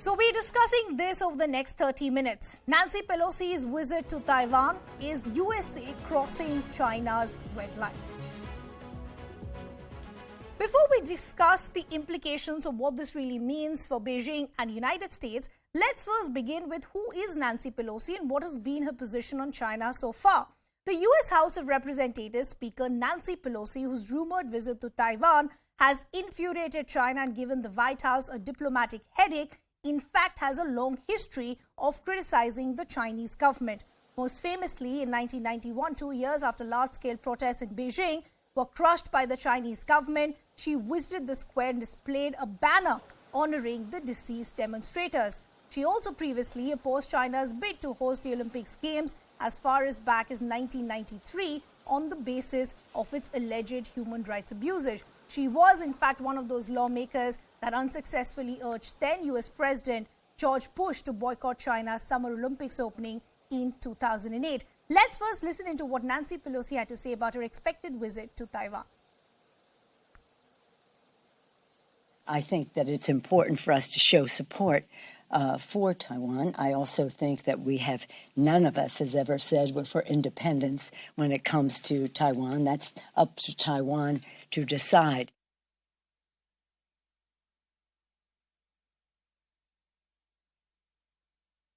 So we're discussing this over the next 30 minutes. Nancy Pelosi's visit to Taiwan. Is USA crossing China's red line? Before we discuss the implications of what this really means for Beijing and the United States, let's first begin with who is Nancy Pelosi and what has been her position on China so far. The US House of Representatives Speaker Nancy Pelosi, whose rumored visit to Taiwan has infuriated China and given the White House a diplomatic headache, in fact has a long history of criticizing the Chinese government. Most famously, in 1991, 2 years after large-scale protests in Beijing were crushed by the Chinese government, she visited the square and displayed a banner honoring the deceased demonstrators. She also previously opposed China's bid to host the Olympics Games as far as back as 1993 on the basis of its alleged human rights abuses. She was, in fact, one of those lawmakers that unsuccessfully urged then US President George Bush to boycott China's Summer Olympics opening in 2008. Let's first listen into what Nancy Pelosi had to say about her expected visit to Taiwan. I think that it's important for us to show support for Taiwan. I also think that none of us has ever said we're for independence when it comes to Taiwan. That's up to Taiwan to decide.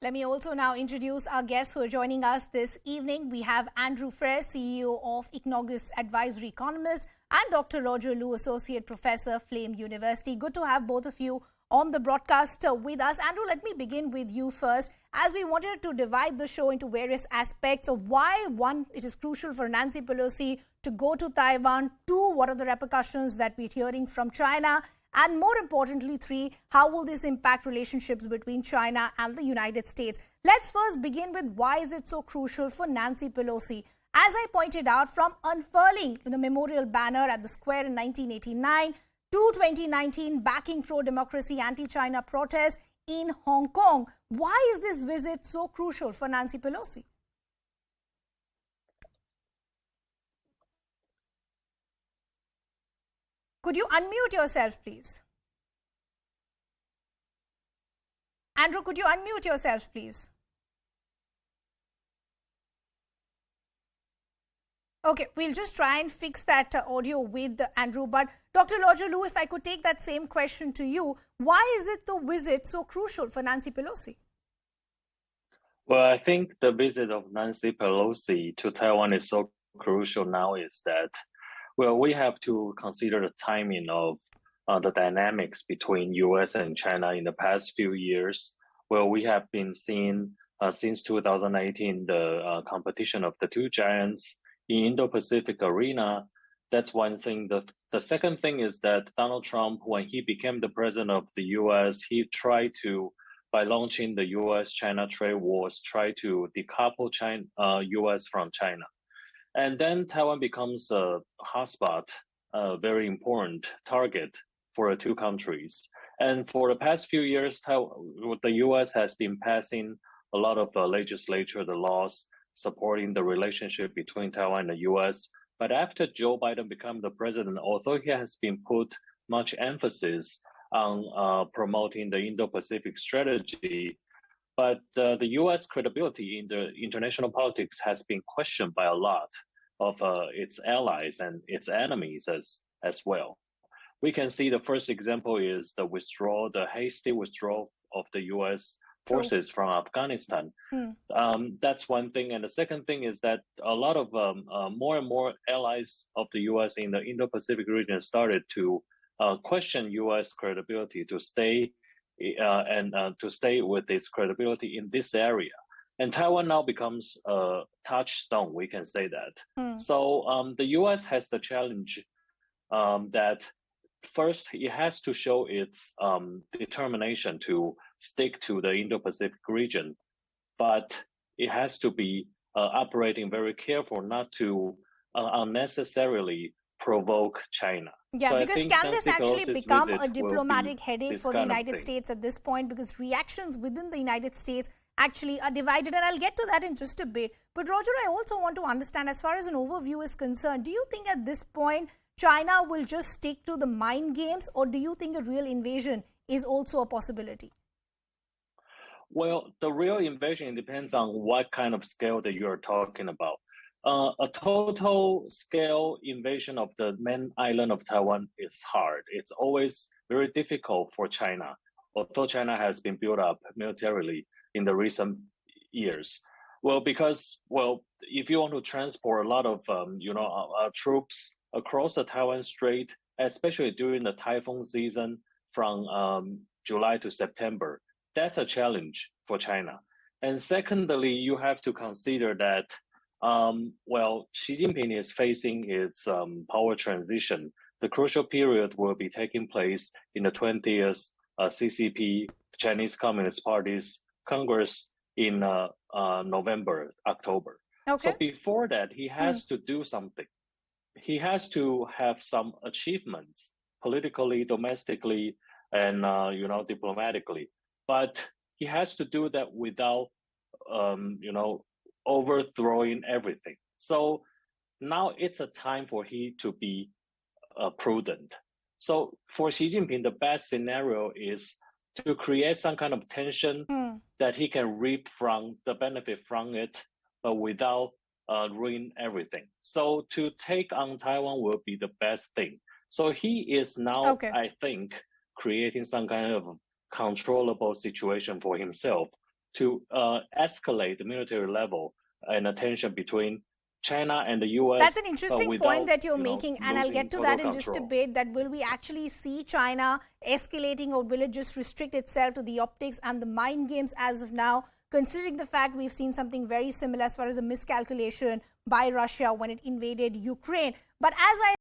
Let me also now introduce our guests who are joining us this evening. We have Andrew Frere, CEO of Economics Advisory Economist, and Dr. Roger Liu, Associate Professor, Flame University. Good to have both of you on the broadcast with us. Andrew, let me begin with you first, as we wanted to divide the show into various aspects of why, one, it is crucial for Nancy Pelosi to go to Taiwan, two, what are the repercussions that we're hearing from China, and more importantly, three, how will this impact relationships between China and the United States? Let's first begin with why is it so crucial for Nancy Pelosi? As I pointed out, from unfurling the memorial banner at the square in 1989 to 2019 backing pro-democracy, anti-China protests in Hong Kong, why is this visit so crucial for Nancy Pelosi? Could you unmute yourself, please? Andrew, could you unmute yourself, please? Okay, we'll just try and fix that audio with Andrew. But Dr. Roger Liu, if I could take that same question to you, why is it the visit so crucial for Nancy Pelosi? Well, I think the visit of Nancy Pelosi to Taiwan is so crucial now is that, well, we have to consider the timing of the dynamics between US and China in the past few years. Well, we have been seeing since 2018 the competition of the two giants in Indo-Pacific arena. That's one thing. The second thing is that Donald Trump, when he became the president of the US, he tried to, by launching the US-China trade wars, try to decouple US from China. And then Taiwan becomes a hotspot, a very important target for the two countries. And for the past few years, the US has been passing a lot of the laws supporting the relationship between Taiwan and the US. But after Joe Biden became the president, although he has been put much emphasis on promoting the Indo-Pacific strategy, but the US credibility in the international politics has been questioned by a lot of its allies and its enemies as well. We can see the first example is the hasty withdrawal of the US forces from Afghanistan. That's one thing. And the second thing is that a lot of more and more allies of the US in the Indo-Pacific region started to question US credibility to stay with its credibility in this area. And Taiwan now becomes a touchstone, we can say that. So the US has the challenge that first, it has to show its determination to stick to the Indo-Pacific region, but it has to be operating very careful not to unnecessarily provoke China. Yeah, so because can this actually become a diplomatic headache for the United States at this point? Because reactions within the United States actually are divided, and I'll get to that in just a bit. But Roger, I also want to understand, as far as an overview is concerned, do you think at this point China will just stick to the mind games, or do you think a real invasion is also a possibility? Well, the real invasion depends on what kind of scale that you are talking about. A total scale invasion of the main island of Taiwan is hard. It's always very difficult for China, although China has been built up militarily in the recent years. Well, because if you want to transport a lot of troops across the Taiwan Strait, especially during the typhoon season from July to September, that's a challenge for China. And secondly, you have to consider that Xi Jinping is facing his power transition. The crucial period will be taking place in the 20th CCP, Chinese Communist Party's Congress in November, October. Okay. So before that, he has to do something. He has to have some achievements politically, domestically, and diplomatically. But he has to do that without overthrowing everything. So now it's a time for he to be prudent. So for Xi Jinping, the best scenario is to create some kind of tension that he can reap from the benefit from it, but without ruin everything. So to take on Taiwan will be the best thing. So he is now, I think, creating some kind of controllable situation for himself to escalate the military level and the tension between China and the U.S. That's an interesting point that you're making, and I'll get to that in control. just a bit. That will we actually see China escalating, or will it just restrict itself to the optics and the mind games as of now, considering the fact we've seen something very similar as far as a miscalculation by Russia when it invaded Ukraine. But as I